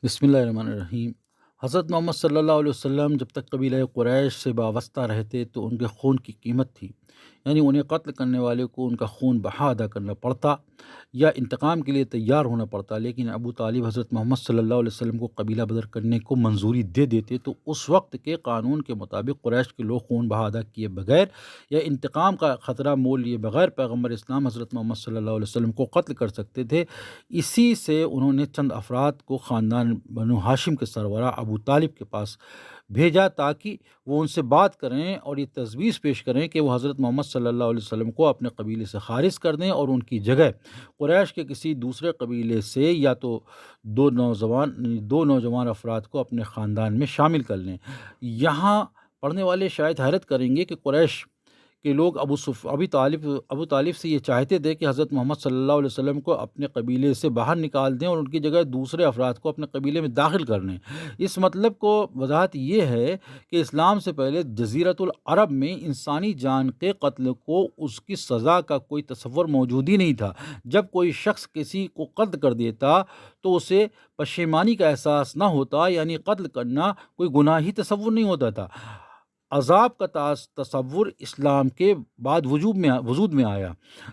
بسم اللہ الرحمن الرحیم۔ حضرت محمد صلی اللہ علیہ وسلم جب تک قبیلہ قریش سے وابستہ رہتے تو ان کے خون کی قیمت تھی، یعنی انہیں قتل کرنے والے کو ان کا خون بہا ادا کرنا پڑتا یا انتقام کے لیے تیار ہونا پڑتا، لیکن ابو طالب حضرت محمد صلی اللہ علیہ وسلم کو قبیلہ بدر کرنے کو منظوری دے دیتے تو اس وقت کے قانون کے مطابق قریش کے لوگ خون بہا ادا کیے بغیر یا انتقام کا خطرہ مول لیے بغیر پیغمبر اسلام حضرت محمد صلی اللہ علیہ وسلم کو قتل کر سکتے تھے۔ اسی سے انہوں نے چند افراد کو خاندان بنو ہاشم کے سربراہ ابو طالب کے پاس بھیجا تاکہ وہ ان سے بات کریں اور یہ تجویز پیش کریں کہ وہ حضرت محمد صلی اللہ علیہ وسلم کو اپنے قبیلے سے خارج کر دیں اور ان کی جگہ قریش کے کسی دوسرے قبیلے سے یا تو دو نوجوان افراد کو اپنے خاندان میں شامل کر لیں۔ یہاں پڑھنے والے شاید حیرت کریں گے کہ قریش کہ لوگ ابو طالب سے یہ چاہتے تھے کہ حضرت محمد صلی اللہ علیہ وسلم کو اپنے قبیلے سے باہر نکال دیں اور ان کی جگہ دوسرے افراد کو اپنے قبیلے میں داخل کر لیں۔ اس مطلب کو وضاحت یہ ہے کہ اسلام سے پہلے جزیرۃ العرب میں انسانی جان کے قتل کو اس کی سزا کا کوئی تصور موجود ہی نہیں تھا۔ جب کوئی شخص کسی کو قتل کر دیتا تو اسے پشیمانی کا احساس نہ ہوتا، یعنی قتل کرنا کوئی گناہ ہی تصور نہیں ہوتا تھا۔ عذاب کا تصور اسلام کے بعد وجود میں آیا۔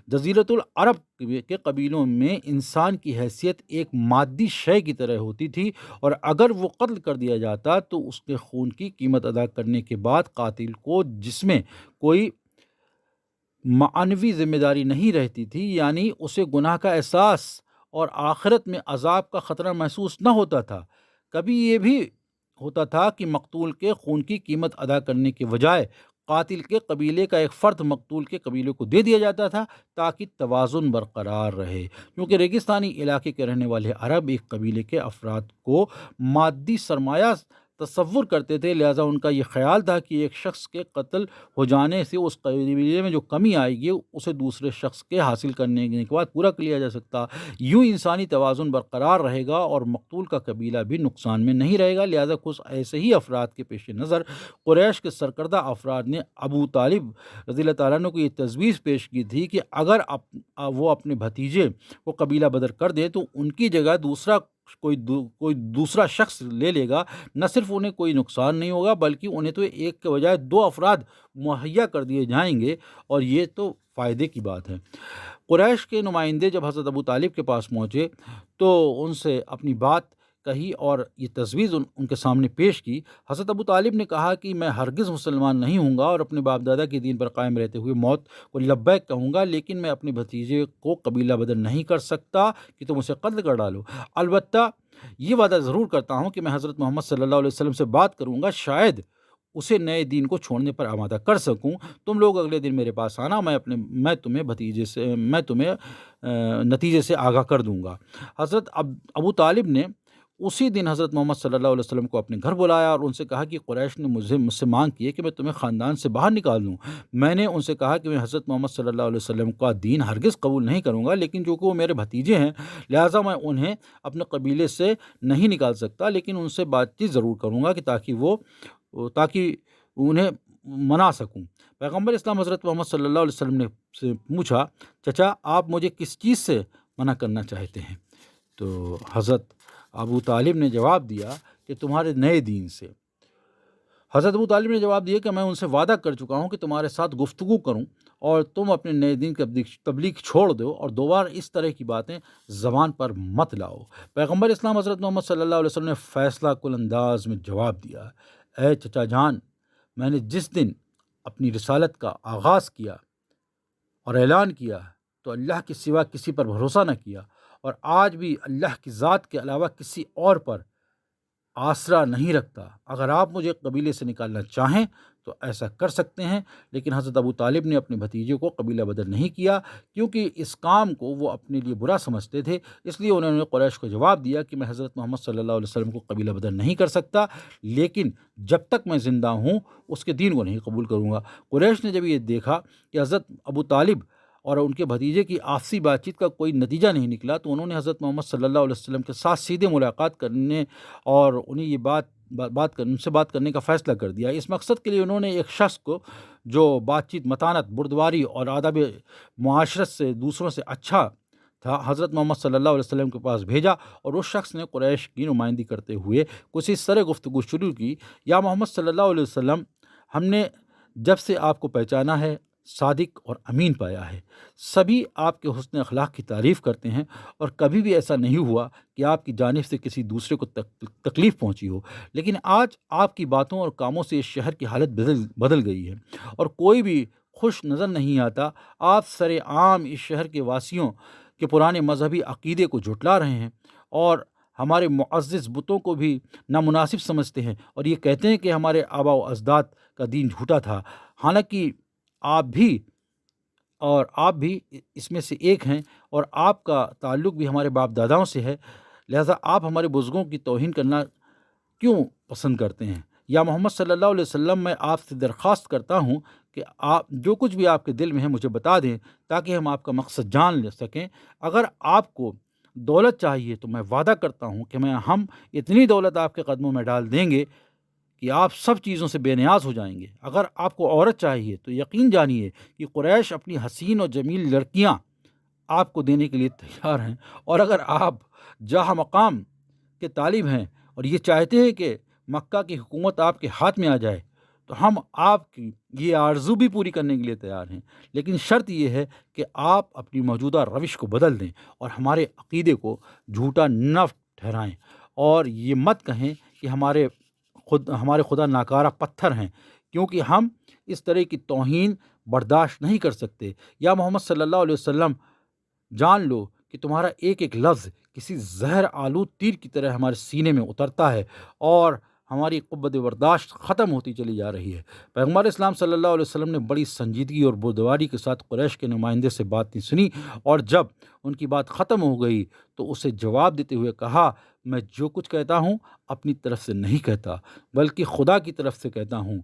جزیرۃ العرب کے قبیلوں میں انسان کی حیثیت ایک مادی شے کی طرح ہوتی تھی، اور اگر وہ قتل کر دیا جاتا تو اس کے خون کی قیمت ادا کرنے کے بعد قاتل کو جس میں کوئی معنوی ذمہ داری نہیں رہتی تھی، یعنی اسے گناہ کا احساس اور آخرت میں عذاب کا خطرہ محسوس نہ ہوتا تھا۔ کبھی یہ بھی ہوتا تھا کہ مقتول کے خون کی قیمت ادا کرنے کے بجائے قاتل کے قبیلے کا ایک فرد مقتول کے قبیلے کو دے دیا جاتا تھا تاکہ توازن برقرار رہے، کیونکہ ریگستانی علاقے کے رہنے والے عرب ایک قبیلے کے افراد کو مادی سرمایہ تصور کرتے تھے، لہٰذا ان کا یہ خیال تھا کہ ایک شخص کے قتل ہو جانے سے اس قبیلے میں جو کمی آئے گی اسے دوسرے شخص کے حاصل کرنے کے بعد پورا کر لیا جا سکتا۔ یوں انسانی توازن برقرار رہے گا اور مقتول کا قبیلہ بھی نقصان میں نہیں رہے گا۔ لہذا کچھ ایسے ہی افراد کے پیش نظر قریش کے سرکردہ افراد نے ابو طالب رضی اللہ تعالیٰ عنہ کو یہ تجویز پیش کی تھی کہ اگر وہ اپنے بھتیجے کو قبیلہ بدر کر دے تو ان کی جگہ کوئی دوسرا شخص لے لے گا، نہ صرف انہیں کوئی نقصان نہیں ہوگا بلکہ انہیں تو ایک کے بجائے دو افراد مہیا کر دیے جائیں گے، اور یہ تو فائدے کی بات ہے۔ قریش کے نمائندے جب حضرت ابو طالب کے پاس پہنچے تو ان سے اپنی بات کہی اور یہ تجویز ان کے سامنے پیش کی۔ حضرت ابو طالب نے کہا کہ میں ہرگز مسلمان نہیں ہوں گا اور اپنے باپ دادا کے دین پر قائم رہتے ہوئے موت کو لبیک کہوں گا، لیکن میں اپنے بھتیجے کو قبیلہ بدر نہیں کر سکتا کہ تم اسے قتل کر ڈالو۔ البتہ یہ وعدہ ضرور کرتا ہوں کہ میں حضرت محمد صلی اللہ علیہ وسلم سے بات کروں گا، شاید اسے نئے دین کو چھوڑنے پر آمادہ کر سکوں۔ تم لوگ اگلے دن میرے پاس آنا، میں تمہیں نتیجے سے آگاہ کر دوں گا۔ حضرت ابو طالب نے اسی دن حضرت محمد صلی اللہ علیہ وسلم کو اپنے گھر بلایا اور ان سے کہا کہ قریش نے مجھ سے مانگ کی ہے کہ میں تمہیں خاندان سے باہر نکال دوں۔ میں نے ان سے کہا کہ میں حضرت محمد صلی اللہ علیہ وسلم کا دین ہرگز قبول نہیں کروں گا، لیکن چونکہ وہ میرے بھتیجے ہیں لہٰذا میں انہیں اپنے قبیلے سے نہیں نکال سکتا، لیکن ان سے بات چیت ضرور کروں گا کہ تاکہ انہیں منا سکوں۔ پیغمبر اسلام حضرت محمد صلی اللہ علیہ وسلم نے سے پوچھا، چچا آپ مجھے کس چیز سے منع کرنا چاہتے ہیں؟ تو حضرت ابو طالب نے جواب دیا کہ تمہارے نئے دین سے۔ حضرت ابو طالب نے جواب دیا کہ میں ان سے وعدہ کر چکا ہوں کہ تمہارے ساتھ گفتگو کروں اور تم اپنے نئے دین کی تبلیغ چھوڑ دو اور دوبارہ اس طرح کی باتیں زبان پر مت لاؤ۔ پیغمبر اسلام حضرت محمد صلی اللہ علیہ وسلم نے فیصلہ کن انداز میں جواب دیا، اے چچا جان، میں نے جس دن اپنی رسالت کا آغاز کیا اور اعلان کیا تو اللہ کے سوا کسی پر بھروسہ نہ کیا، اور آج بھی اللہ کی ذات کے علاوہ کسی اور پر آسرا نہیں رکھتا۔ اگر آپ مجھے قبیلے سے نکالنا چاہیں تو ایسا کر سکتے ہیں، لیکن حضرت ابو طالب نے اپنے بھتیجے کو قبیلہ بدر نہیں کیا کیونکہ اس کام کو وہ اپنے لیے برا سمجھتے تھے، اس لیے انہوں نے قریش کو جواب دیا کہ میں حضرت محمد صلی اللہ علیہ وسلم کو قبیلہ بدر نہیں کر سکتا، لیکن جب تک میں زندہ ہوں اس کے دین کو نہیں قبول کروں گا۔ قریش نے جب یہ دیکھا کہ حضرت ابو طالب اور ان کے بھتیجے کی آپسی بات چیت کا کوئی نتیجہ نہیں نکلا تو انہوں نے حضرت محمد صلی اللہ علیہ وسلم کے ساتھ سیدھے ملاقات کرنے اور انہیں یہ ان سے بات کرنے کا فیصلہ کر دیا۔ اس مقصد کے لیے انہوں نے ایک شخص کو جو بات چیت، متانت، بردباری اور آداب معاشرت سے دوسروں سے اچھا تھا حضرت محمد صلی اللہ علیہ وسلم کے پاس بھیجا، اور اس شخص نے قریش کی نمائندگی کرتے ہوئے کچھ اس طرح گفتگو شروع کی: یا محمد صلی اللہ علیہ وسلم، ہم نے جب سے آپ کو پہچانا ہے صادق اور امین پایا ہے۔ سبھی آپ کے حسن اخلاق کی تعریف کرتے ہیں، اور کبھی بھی ایسا نہیں ہوا کہ آپ کی جانب سے کسی دوسرے کو تکلیف پہنچی ہو۔ لیکن آج آپ کی باتوں اور کاموں سے اس شہر کی حالت بدل گئی ہے، اور کوئی بھی خوش نظر نہیں آتا۔ آپ سر عام اس شہر کے واسیوں کے پرانے مذہبی عقیدے کو جھٹلا رہے ہیں، اور ہمارے معزز بتوں کو بھی نامناسب سمجھتے ہیں، اور یہ کہتے ہیں کہ ہمارے آباء و اجداد کا دین جھوٹا تھا، حالانکہ آپ بھی اس میں سے ایک ہیں، اور آپ کا تعلق بھی ہمارے باپ داداؤں سے ہے، لہذا آپ ہمارے بزرگوں کی توہین کرنا کیوں پسند کرتے ہیں؟ یا محمد صلی اللہ علیہ وسلم، میں آپ سے درخواست کرتا ہوں کہ آپ جو کچھ بھی آپ کے دل میں ہے مجھے بتا دیں، تاکہ ہم آپ کا مقصد جان لے سکیں۔ اگر آپ کو دولت چاہیے تو میں وعدہ کرتا ہوں کہ ہم اتنی دولت آپ کے قدموں میں ڈال دیں گے کہ آپ سب چیزوں سے بے نیاز ہو جائیں گے۔ اگر آپ کو عورت چاہیے تو یقین جانیے کہ قریش اپنی حسین اور جمیل لڑکیاں آپ کو دینے کے لیے تیار ہیں، اور اگر آپ جاہ مقام کے طالب ہیں اور یہ چاہتے ہیں کہ مکہ کی حکومت آپ کے ہاتھ میں آ جائے، تو ہم آپ کی یہ آرزو بھی پوری کرنے کے لیے تیار ہیں، لیکن شرط یہ ہے کہ آپ اپنی موجودہ روش کو بدل دیں اور ہمارے عقیدے کو جھوٹا نہ ٹھہرائیں، اور یہ مت کہیں کہ ہمارے خدا ناکارہ پتھر ہیں، کیونکہ ہم اس طرح کی توہین برداشت نہیں کر سکتے۔ یا محمد صلی اللہ علیہ وسلم، جان لو کہ تمہارا ایک ایک لفظ کسی زہر آلود تیر کی طرح ہمارے سینے میں اترتا ہے، اور ہماری قوت برداشت ختم ہوتی چلی جا رہی ہے۔ پیغمبر اسلام صلی اللہ علیہ وسلم نے بڑی سنجیدگی اور بردباری کے ساتھ قریش کے نمائندے سے باتیں سنی، اور جب ان کی بات ختم ہو گئی تو اسے جواب دیتے ہوئے کہا: میں جو کچھ کہتا ہوں اپنی طرف سے نہیں کہتا، بلکہ خدا کی طرف سے کہتا ہوں۔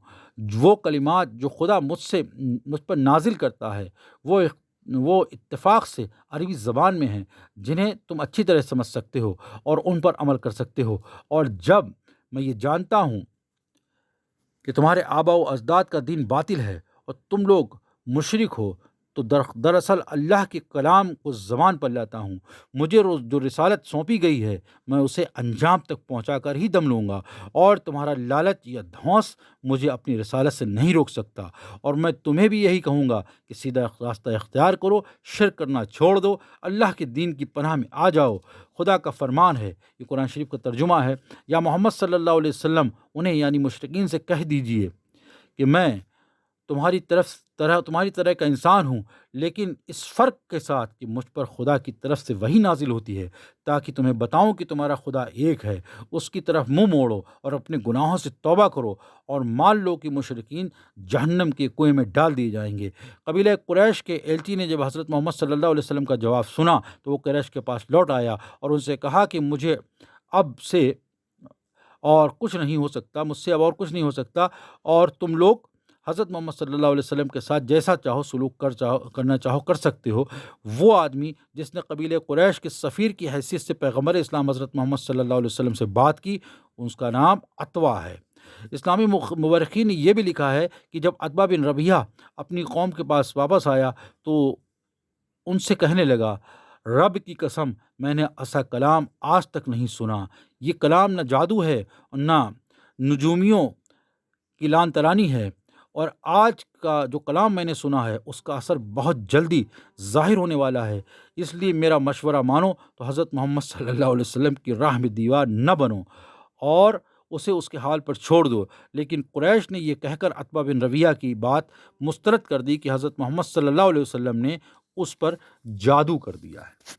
وہ کلمات جو خدا مجھ پر نازل کرتا ہے وہ اتفاق سے عربی زبان میں ہیں، جنہیں تم اچھی طرح سمجھ سکتے ہو اور ان پر عمل کر سکتے ہو۔ اور جب میں یہ جانتا ہوں کہ تمہارے آباء و اجداد کا دین باطل ہے اور تم لوگ مشرک ہو، تو دراصل اللہ کے کلام کو زبان پر لاتا ہوں۔ مجھے جو رسالت سونپی گئی ہے میں اسے انجام تک پہنچا کر ہی دم لوں گا، اور تمہارا لالچ یا دھونس مجھے اپنی رسالت سے نہیں روک سکتا۔ اور میں تمہیں بھی یہی کہوں گا کہ سیدھا راستہ اختیار کرو، شرک کرنا چھوڑ دو، اللہ کے دین کی پناہ میں آ جاؤ۔ خدا کا فرمان ہے، یہ قرآن شریف کا ترجمہ ہے: یا محمد صلی اللہ علیہ وسلم، انہیں یعنی مشرکین سے کہہ دیجئے کہ میں تمہاری طرح کا انسان ہوں، لیکن اس فرق کے ساتھ کہ مجھ پر خدا کی طرف سے وحی نازل ہوتی ہے، تاکہ تمہیں بتاؤں کہ تمہارا خدا ایک ہے۔ اس کی طرف منہ موڑو اور اپنے گناہوں سے توبہ کرو، اور مان لو کہ مشرکین جہنم کے کنویں میں ڈال دیے جائیں گے۔ قبیلہ قریش کے ایلچی نے جب حضرت محمد صلی اللہ علیہ وسلم کا جواب سنا تو وہ قریش کے پاس لوٹ آیا اور ان سے کہا کہ مجھ سے اب اور کچھ نہیں ہو سکتا، اور تم لوگ حضرت محمد صلی اللہ علیہ وسلم کے ساتھ جیسا چاہو سلوک کرنا چاہو کر سکتے ہو۔ وہ آدمی جس نے قبیلہ قریش کے سفیر کی حیثیت سے پیغمبر اسلام حضرت محمد صلی اللہ علیہ وسلم سے بات کی، اس کا نام عتبہ ہے۔ اسلامی مورخین نے یہ بھی لکھا ہے کہ جب عتبہ بن ربیعہ اپنی قوم کے پاس واپس آیا تو ان سے کہنے لگا: رب کی قسم، میں نے ایسا کلام آج تک نہیں سنا۔ یہ کلام نہ جادو ہے اور نہ نجومیوں کی لان ترانی ہے، اور آج کا جو کلام میں نے سنا ہے اس کا اثر بہت جلدی ظاہر ہونے والا ہے۔ اس لیے میرا مشورہ مانو تو حضرت محمد صلی اللہ علیہ وسلم کی راہ میں دیوار نہ بنو اور اسے اس کے حال پر چھوڑ دو۔ لیکن قریش نے یہ کہہ کر عتبہ بن ربیعہ کی بات مسترد کر دی کہ حضرت محمد صلی اللہ علیہ وسلم نے اس پر جادو کر دیا ہے۔